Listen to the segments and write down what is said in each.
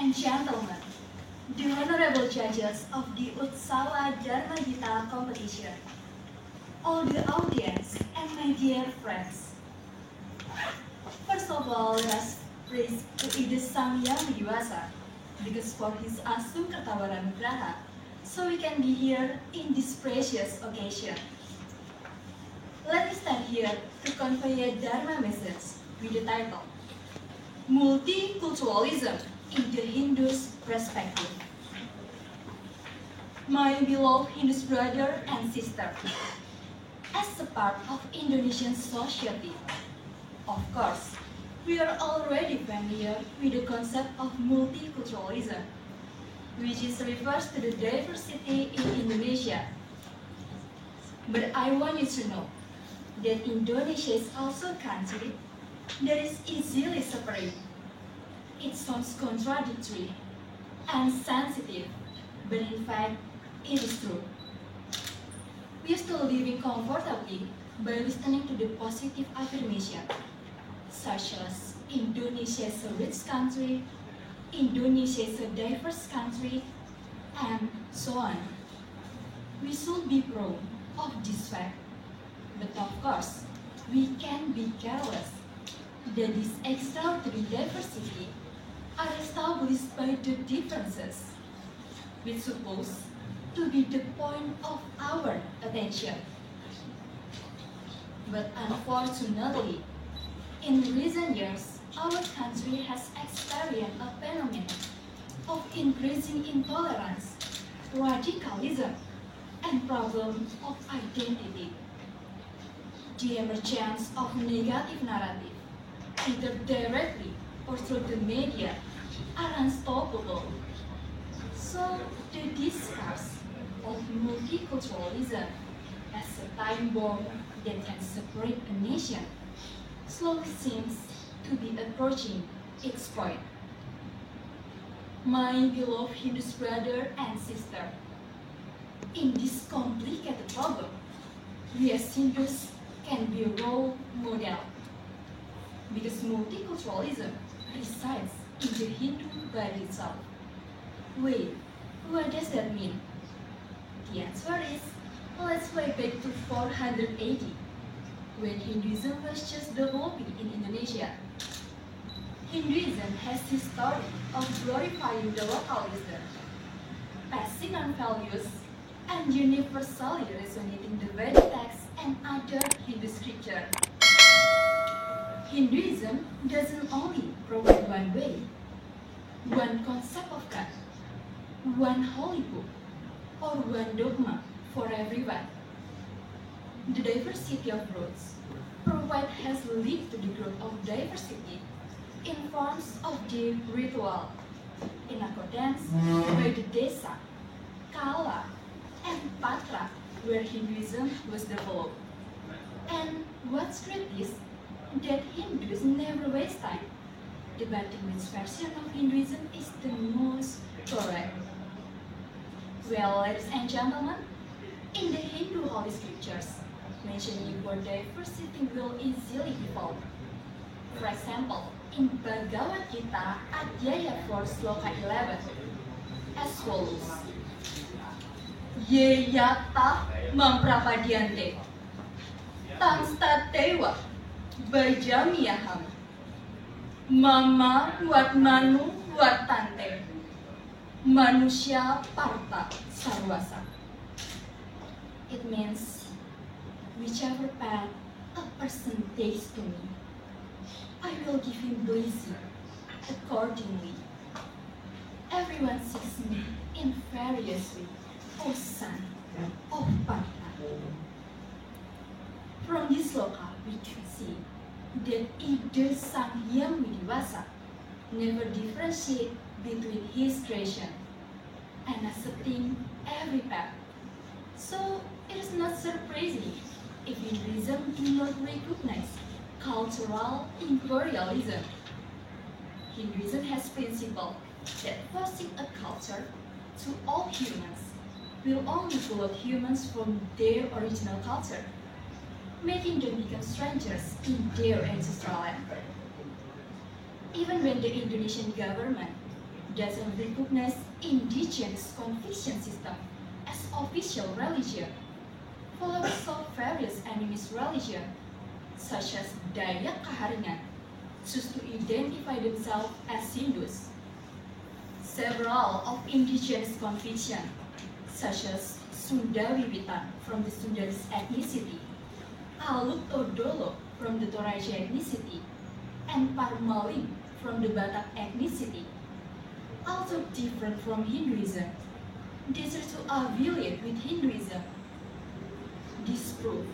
and gentlemen, the honorable judges of the Utsawa Dharma Gita competition, all the audience, and my dear friends. First of all, let us praise Ide Sang Yang Widiwasa, because for his Asung Kertawara Nugraha, so we can be here in this precious occasion. Let me stand here to convey a Dharma message with the title, Multiculturalism in the Hindu's Perspective. My beloved Hindu brother and sister, as a part of Indonesian society, of course, we are already familiar with the concept of multiculturalism, which refers to the diversity in Indonesia. But I want you to know that Indonesia is also a country that is easily separated. It sounds contradictory and sensitive, but in fact, it is true. We are still living comfortably by listening to the positive affirmation, such as Indonesia is a rich country, Indonesia is a diverse country, and so on. We should be proud of this fact, but of course, we can be careless that this extraordinary diversity are established by the differences, which supposed to be the point of our attention. But unfortunately, in recent years, our country has experienced a phenomenon of increasing intolerance, radicalism, and problem of identity. The emergence of negative narrative, either directly or through the media, are unstoppable. So the discourse of multiculturalism as a time bomb that can separate a nation slowly seems to be approaching its point. My beloved Hindu brother and sister, in this complicated problem, we as Hindus can be a role model, because multiculturalism resides in the Hindu body itself. Wait, what does that mean? The answer is, let's way back to 480, when Hinduism was just developing in Indonesia. Hinduism has history of glorifying the local wisdom, passing on values, and universally resonating the Vedic texts and other Hindu scripture. Hinduism doesn't only provide one way, one concept of God, one holy book, or one dogma for everyone. The diversity of roots provide has led to the growth of diversity in forms of the ritual, in accordance by the Desa, Kala, and Patra, where Hinduism was developed. And what's great is that Hindus never waste time debating which version of Hinduism is the most correct. Well, ladies and gentlemen, in the Hindu Holy Scriptures, mentioning word diversity will easily be found. For example, in Bhagavad Gita, Adhyaya 4, Sloka 11, as follows. Ye yata mamprapadyante, tangstatewa, bajamiyaham, mama watmanu watante, manusya parta sarwasa. It means, whichever path a person takes to me, I will give him blessing accordingly. Everyone sees me in various ways, O son of Parta. From this sloka, we can see that Ide Sang Yang Widiwasa never differentiate between his creation and accepting every path. So it is not surprising if Hinduism do not recognize cultural imperialism. Hinduism has principle that forcing a culture to all humans will only pull out humans from their original culture, making them become strangers in their ancestral land. Even when the Indonesian government doesn't recognize indigenous conviction system as official religion. Followers of various enemies religion, such as Dayak Kaharingan, choose to identify themselves as Hindus. Several of indigenous conviction, such as Sunda Wiwitan from the Sundanese ethnicity, Aluk Todolo from the Toraja ethnicity, and Parmaling from the Batak ethnicity, also different from Hinduism. They try to affiliate with Hinduism. This proves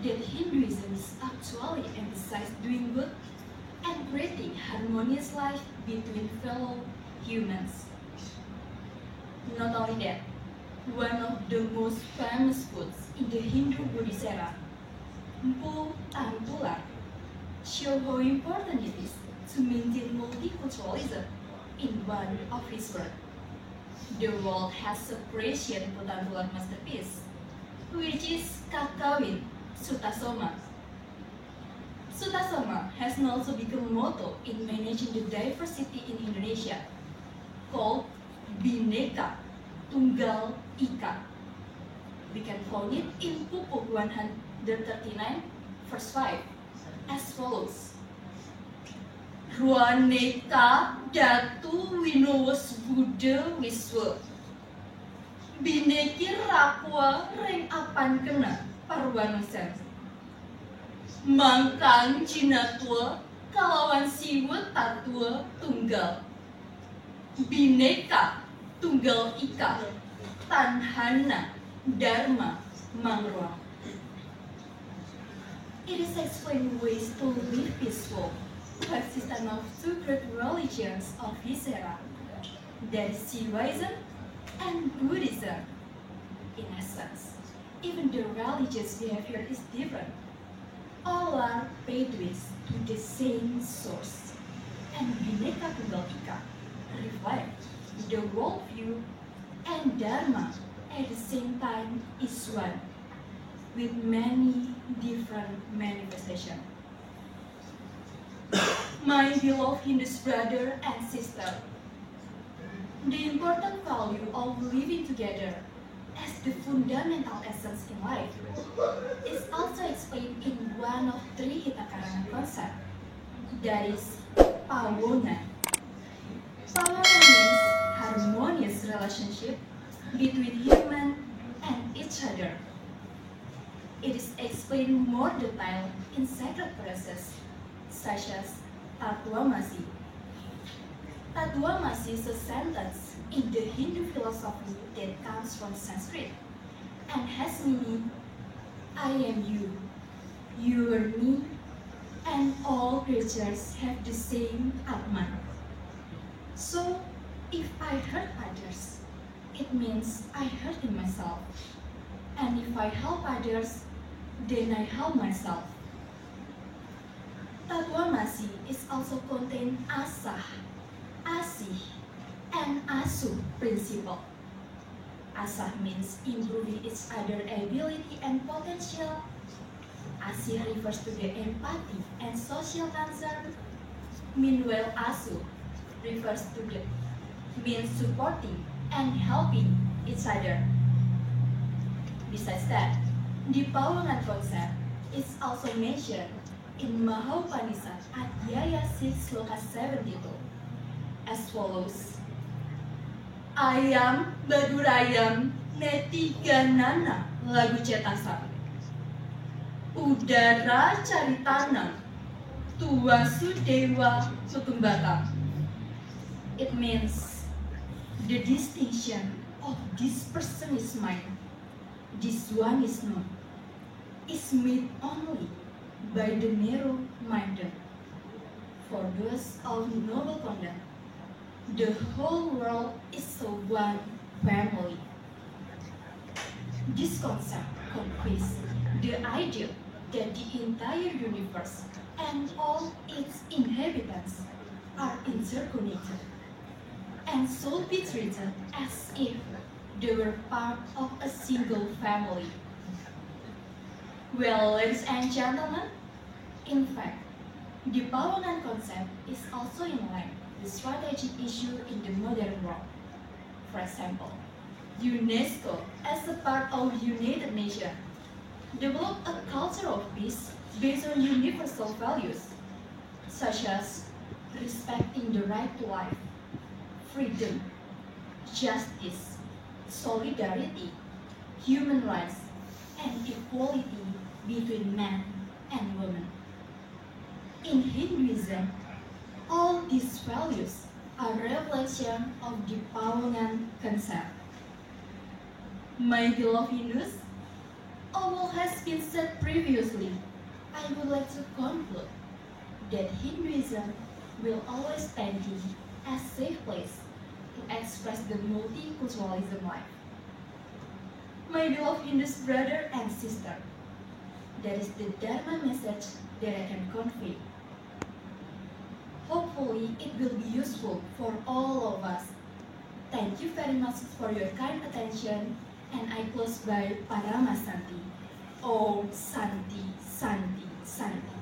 that Hinduism is actually emphasizes doing good and creating harmonious life between fellow humans. Not only that, one of the most famous foods in the Hindu Buddhist era, Mpu Tantular, show how important it is to maintain multiculturalism in one of his works. The world has appreciated Mpu Tantular masterpiece, which is Kakawin Sutasoma. Sutasoma has now also become a motto in managing the diversity in Indonesia, called Bhinneka Tunggal Ika. We can find it in Pupuk 139, verse 5, as follows. Ruaneka Datu Winowes Buddha Wiswa Bineki Rakwa Reng Apan Kena Parwanusen Mangkang Cinatua Kalawan Siwa Tatua Tunggal Bineka Tunggal Ika Tanhana Dharma Mangrua. It is explained ways to live peaceful, coexistence of two great religions of his era, that is Shivaism and Buddhism. In essence, even the religious behavior is different. All are pathways to the same source, and Bhinneka Tunggal Ika reflect the worldview and Dharma at the same time is one, with many different manifestations. My beloved Hindu brother and sister, the important value of living together as the fundamental essence in life is also explained in one of three Hitakarangan concepts, that is Pawona. Pawona means harmonious relationship between human and each other. It is explained more detailed in sacred phrases such as Tatwamasi. Tatwamasi is a sentence in the Hindu philosophy that comes from Sanskrit and has meaning I am you, you are me, and all creatures have the same Atman. So, if I hurt others, it means I hurt myself. And if I help others, then I help myself. Tatwamasi is also contain asah, asih, and asuh principle. Asah means improving each other's ability and potential. Asih refers to the empathy and social concern. Meanwhile, asuh refers to the means supporting and helping each other. Besides that, the Pawongan concept is also mentioned in Mahaupaniṣad Adhyaya 6 Sloka 72 as follows. Ayam badurayam netiganana lagu cetasan. Udara cari tanam tua sudewa sutumbata. It means the distinction of this person is mine, this one is not, is made only by the narrow-minded. For those of noble conduct, the whole world is so one family. This concept conveys the idea that the entire universe and all its inhabitants are interconnected and should be treated as if they were part of a single family. Well, ladies and gentlemen, in fact, the Pawongan concept is also in line the strategic issue in the modern world. For example, UNESCO, as a part of United Nations, developed a culture of peace based on universal values, such as respecting the right to life, freedom, justice, solidarity, human rights, and equality between men and women. In Hinduism, all these values are reflection of the Pawangan concept. My beloved Hindus, all has been said previously. I would like to conclude that Hinduism will always stand as a safe place to express the multiculturalism life. My beloved Hindus brother and sister, that is the Dharma message that I can convey. Hopefully, it will be useful for all of us. Thank you very much for your kind attention, and I close by Paramasanti. Om Santi, Santi, Santi.